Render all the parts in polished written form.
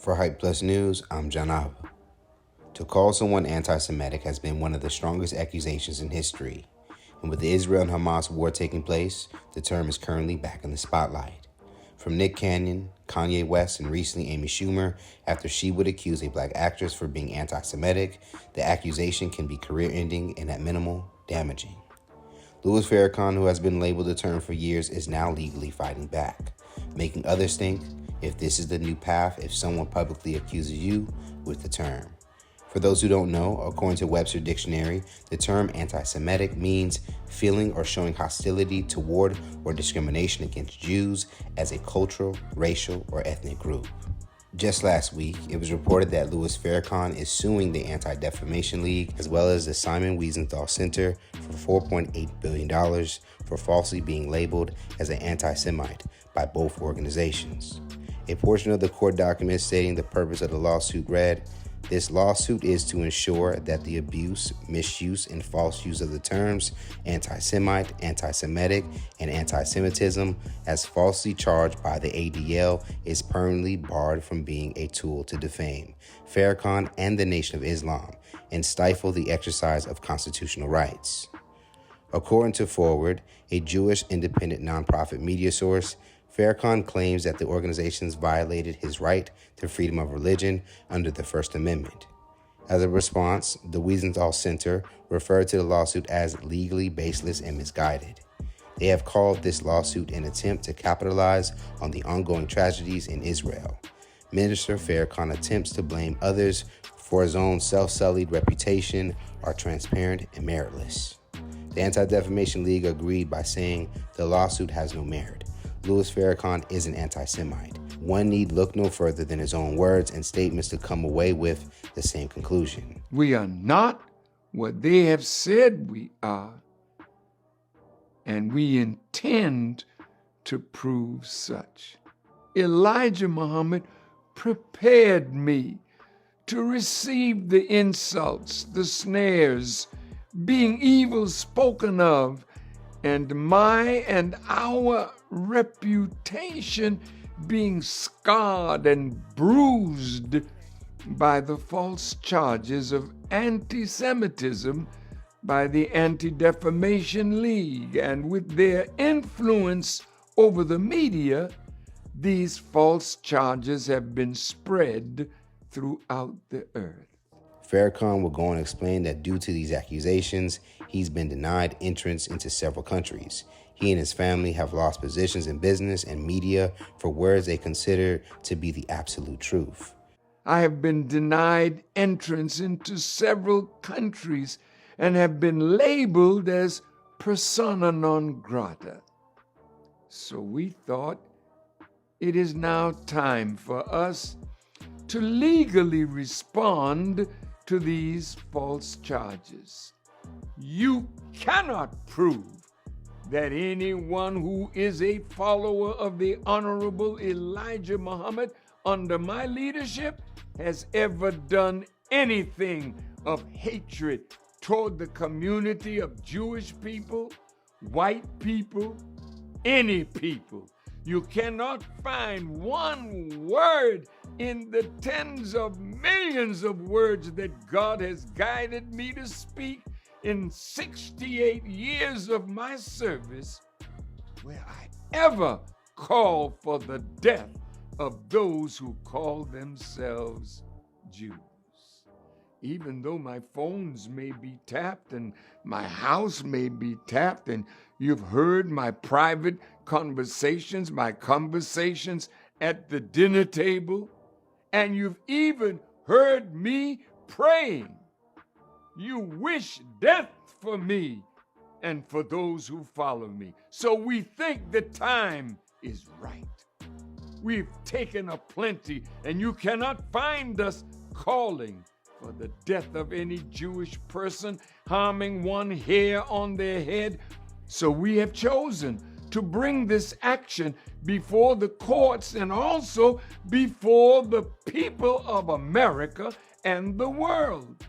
For Hype Plus News, I'm John Alba. To call someone anti-Semitic has been one of the strongest accusations in history, and with the Israel and Hamas war taking place, the term is currently back in the spotlight. From Nick Cannon, Kanye West, and recently Amy Schumer, after she would accuse a black actress for being anti-Semitic, the accusation can be career-ending and at minimal, damaging. Louis Farrakhan, who has been labeled the term for years, is now legally fighting back, making others think if this is the new path if someone publicly accuses you with the term. For those who don't know, according to Webster Dictionary, the term anti-Semitic means feeling or showing hostility toward or discrimination against Jews as a cultural, racial, or ethnic group. Just last week, it was reported that Louis Farrakhan is suing the Anti-Defamation League as well as the Simon Wiesenthal Center for $4.8 billion for falsely being labeled as an anti-Semite by both organizations. A portion of the court document stating the purpose of the lawsuit read, "This lawsuit is to ensure that the abuse, misuse, and false use of the terms anti-Semite, anti-Semitic, and anti-Semitism as falsely charged by the ADL is permanently barred from being a tool to defame Farrakhan and the Nation of Islam and stifle the exercise of constitutional rights." According to Forward, a Jewish independent nonprofit media source, Farrakhan claims that the organizations violated his right to freedom of religion under the First Amendment. As a response, the Wiesenthal Center referred to the lawsuit as legally baseless and misguided. They have called this lawsuit an attempt to capitalize on the ongoing tragedies in Israel. Minister Farrakhan attempts to blame others for his own self-sullied reputation are transparent and meritless. The Anti-Defamation League agreed by saying the lawsuit has no merit. Louis Farrakhan is an anti-Semite. One need look no further than his own words and statements to come away with the same conclusion. We are not what they have said we are, and we intend to prove such. Elijah Muhammad prepared me to receive the insults, the snares, being evil spoken of, and my and our reputation being scarred and bruised by the false charges of anti-Semitism by the Anti-Defamation League, and with their influence over the media, these false charges have been spread throughout the earth. Farrakhan will go on to explain that due to these accusations, he's been denied entrance into several countries. He and his family have lost positions in business and media for words they consider to be the absolute truth. I have been denied entrance into several countries and have been labeled as persona non grata. So we thought it is now time for us to legally respond to these false charges. You cannot prove that anyone who is a follower of the Honorable Elijah Muhammad under my leadership has ever done anything of hatred toward the community of Jewish people, white people, any people. You cannot find one word in the tens of millions of words that God has guided me to speak in 68 years of my service where I ever call for the death of those who call themselves Jews. Even though my phones may be tapped and my house may be tapped, and you've heard my private conversations, my conversations at the dinner table, and you've even heard me praying. You wish death for me and for those who follow me. So we think the time is right. We've taken a plenty, and you cannot find us calling for the death of any Jewish person, harming one hair on their head. So we have chosen to bring this action before the courts and also before the people of America and the world.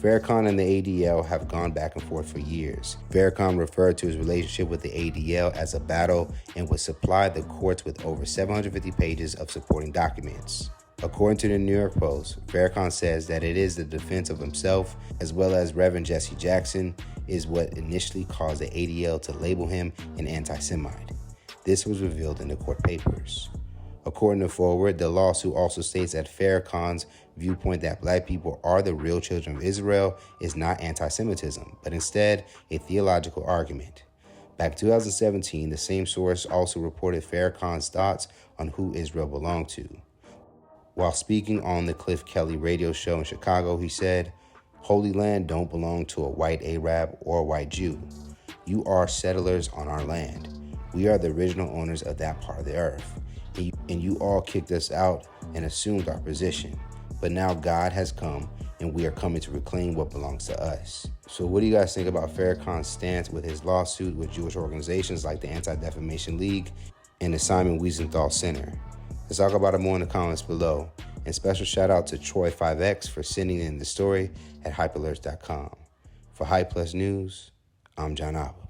Farrakhan and the ADL have gone back and forth for years. Farrakhan referred to his relationship with the ADL as a battle and would supply the courts with over 750 pages of supporting documents. According to the New York Post, Farrakhan says that it is the defense of himself, as well as Reverend Jesse Jackson, is what initially caused the ADL to label him an anti-Semite. This was revealed in the court papers. According to Forward, the lawsuit also states that Farrakhan's viewpoint that black people are the real children of Israel is not anti-Semitism, but instead a theological argument. Back in 2017, the same source also reported Farrakhan's thoughts on who Israel belonged to. While speaking on the Cliff Kelly radio show in Chicago, he said, "Holy Land don't belong to a white Arab or a white Jew. You are settlers on our land. We are the original owners of that part of the earth. And you all kicked us out and assumed our position. But now God has come, and we are coming to reclaim what belongs to us." So what do you guys think about Farrakhan's stance with his lawsuit with Jewish organizations like the Anti-Defamation League and the Simon Wiesenthal Center? Let's talk about it more in the comments below. And special shout out to Troy5X for sending in the story at hypealerts.com. For Hype Plus News, I'm John Abba.